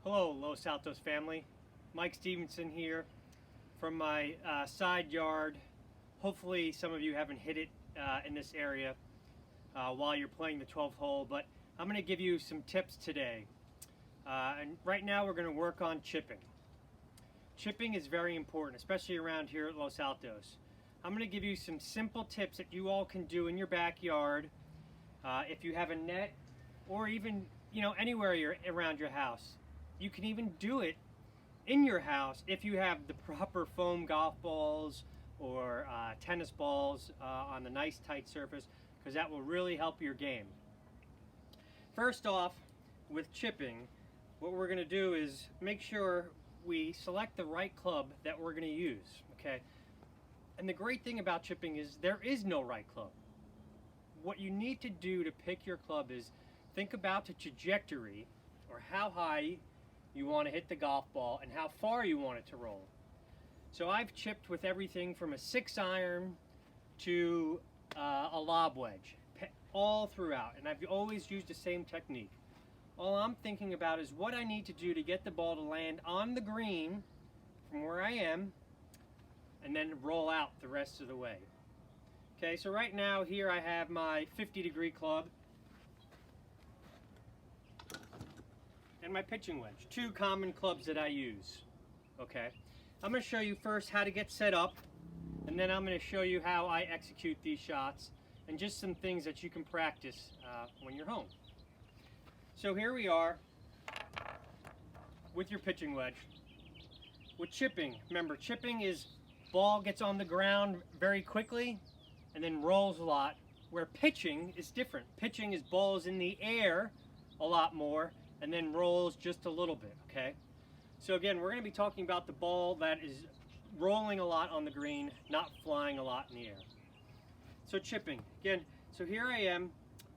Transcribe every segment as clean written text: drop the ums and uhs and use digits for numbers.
Hello, Los Altos family. Mike Stevenson here from my side yard. Hopefully some of you haven't hit it in this area while you're playing the 12th hole, but I'm going to give you some tips today. And right now we're going to work on chipping. Chipping is very important, especially around here at Los Altos. I'm going to give you some simple tips that you all can do in your backyard if you have a net, or even anywhere you're around your house. You can even do it in your house if you have the proper foam golf balls or tennis balls on a nice tight surface, because that will really help your game. First off, with chipping, what we're going to do is make sure we select the right club that we're going to use, okay? And the great thing about chipping is there is no right club. What you need to do to pick your club is think about the trajectory, or how high you want to hit the golf ball and how far you want it to roll. So I've chipped with everything from a 6-iron to a lob wedge, all throughout, and I've always used the same technique. All I'm thinking about is what I need to do to get the ball to land on the green from where I am, and then roll out the rest of the way. Okay, so right now here I have my 50-degree club and my pitching wedge, two common clubs that I use. Okay, I'm going to show you first how to get set up, and then I'm going to show you how I execute these shots, and just some things that you can practice when you're home. So here we are with your pitching wedge. With chipping, remember, chipping is ball gets on the ground very quickly and then rolls a lot, where pitching is different. Pitching is balls in the air a lot more and then rolls just a little bit, okay? So again, we're going to be talking about the ball that is rolling a lot on the green, not flying a lot in the air. So chipping, again, so here I am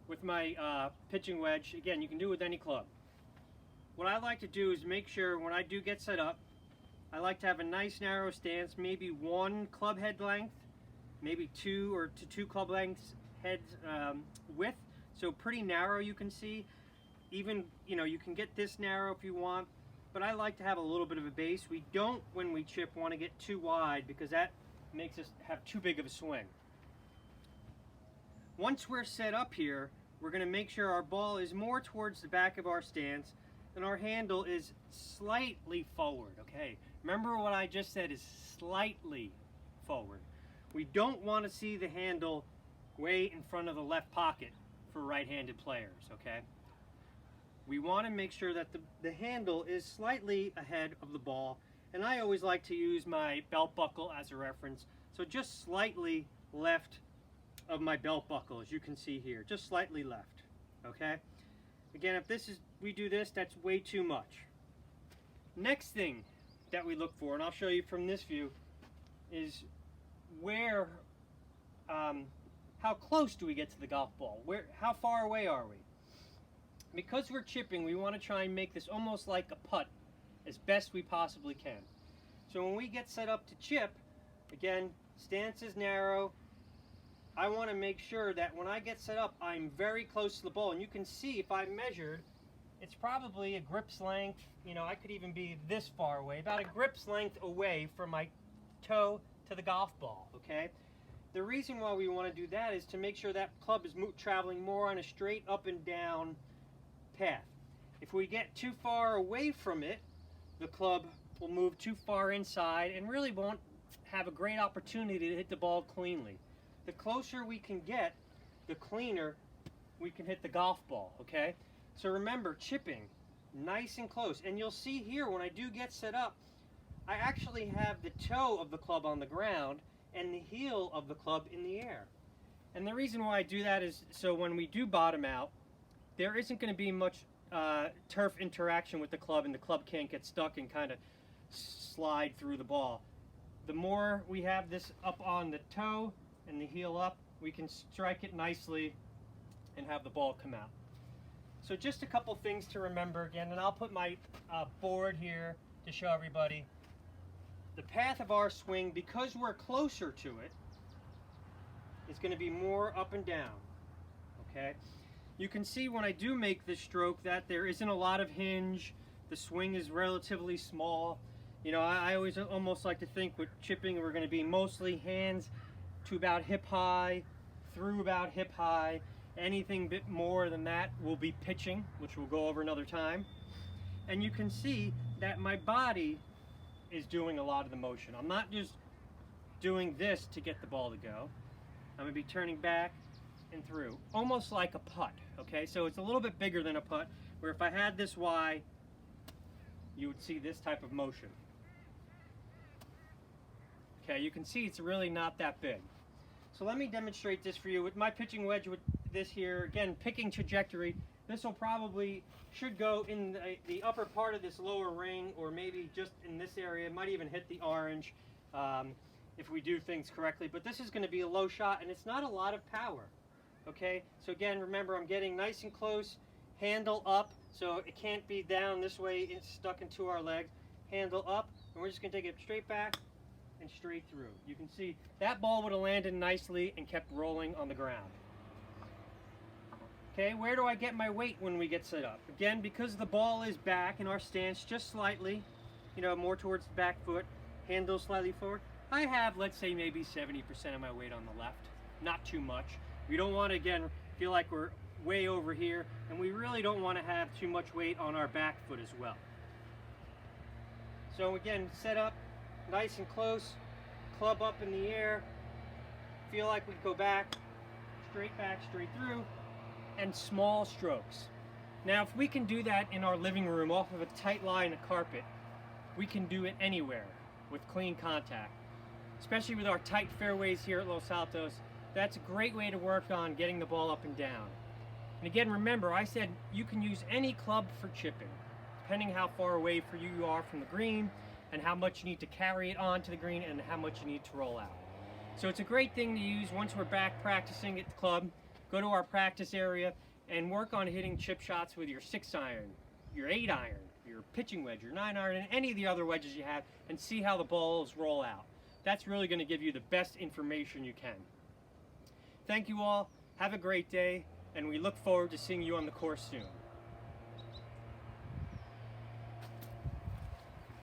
with my pitching wedge. Again, you can do it with any club. What I like to do is make sure when I do get set up, I like to have a nice narrow stance, maybe one club head length, maybe two or two club lengths heads width, so pretty narrow, you can see. Even, you can get this narrow if you want, but I like to have a little bit of a base. We don't, when we chip, want to get too wide, because that makes us have too big of a swing. Once we're set up here, we're going to make sure our ball is more towards the back of our stance and our handle is slightly forward, okay? Remember what I just said is slightly forward. We don't want to see the handle way in front of the left pocket for right-handed players, okay? We want to make sure that the handle is slightly ahead of the ball, and I always like to use my belt buckle as a reference, so just slightly left of my belt buckle, as you can see here, just slightly left, okay? Again, if we do this, that's way too much. Next thing that we look for, and I'll show you from this view, is where, how close do we get to the golf ball? How far away are we? Because we're chipping, we want to try and make this almost like a putt as best we possibly can. So when we get set up to chip, again, stance is narrow. I want to make sure that when I get set up, I'm very close to the ball. And you can see if I measured, it's probably a grip's length. I could even be this far away, about a grip's length away from my toe to the golf ball, okay? The reason why we want to do that is to make sure that club is traveling more on a straight up and down path. If we get too far away from it, the club will move too far inside and really won't have a great opportunity to hit the ball cleanly. The closer we can get, the cleaner we can hit the golf ball, okay? So remember, chipping, nice and close. And you'll see here, when I do get set up, I actually have the toe of the club on the ground and the heel of the club in the air. And the reason why I do that is so when we do bottom out, there isn't going to be much turf interaction with the club, and the club can't get stuck and kind of slide through the ball. The more we have this up on the toe and the heel up, we can strike it nicely and have the ball come out. So just a couple things to remember again, and I'll put my board here to show everybody. The path of our swing, because we're closer to it, is going to be more up and down, okay? You can see when I do make this stroke that there isn't a lot of hinge, The swing is relatively small. You know, I always almost like to think with chipping we're going to be mostly hands to about hip high, through about hip high. Anything bit more than that will be pitching, which we'll go over another time. And you can see that my body is doing a lot of the motion. I'm not just doing this to get the ball to go. I'm going to be turning back and through, almost like a putt, okay? So it's a little bit bigger than a putt, where if I had this Y, you would see this type of motion. Okay, you can see it's really not that big. So let me demonstrate this for you with my pitching wedge with this here. Again, picking trajectory. This will probably should go in the upper part of this lower ring, or maybe just in this area. It might even hit the orange if we do things correctly. But this is going to be a low shot, and it's not a lot of power. Okay, so again, remember I'm getting nice and close, handle up, so it can't be down this way, it's stuck into our legs. Handle up, and we're just going to take it straight back and straight through. You can see that ball would have landed nicely and kept rolling on the ground. Okay, where do I get my weight when we get set up? Again, because the ball is back in our stance just slightly, you know, more towards the back foot, handle slightly forward, I have, let's say, maybe 70% of my weight on the left. Not too much. We don't want to, again, feel like we're way over here, and we really don't want to have too much weight on our back foot as well. So again, set up nice and close, club up in the air, feel like we go back, straight through, and small strokes. Now, if we can do that in our living room off of a tight line of carpet, we can do it anywhere with clean contact. Especially with our tight fairways here at Los Altos, that's a great way to work on getting the ball up and down. And again, remember, I said you can use any club for chipping, depending how far away you are from the green, and how much you need to carry it onto the green, and how much you need to roll out. So it's a great thing to use once we're back practicing at the club. Go to our practice area and work on hitting chip shots with your 6-iron, your 8-iron, your pitching wedge, your 9-iron, and any of the other wedges you have, and see how the balls roll out. That's really going to give you the best information you can. Thank you all. Have a great day, and we look forward to seeing you on the course soon.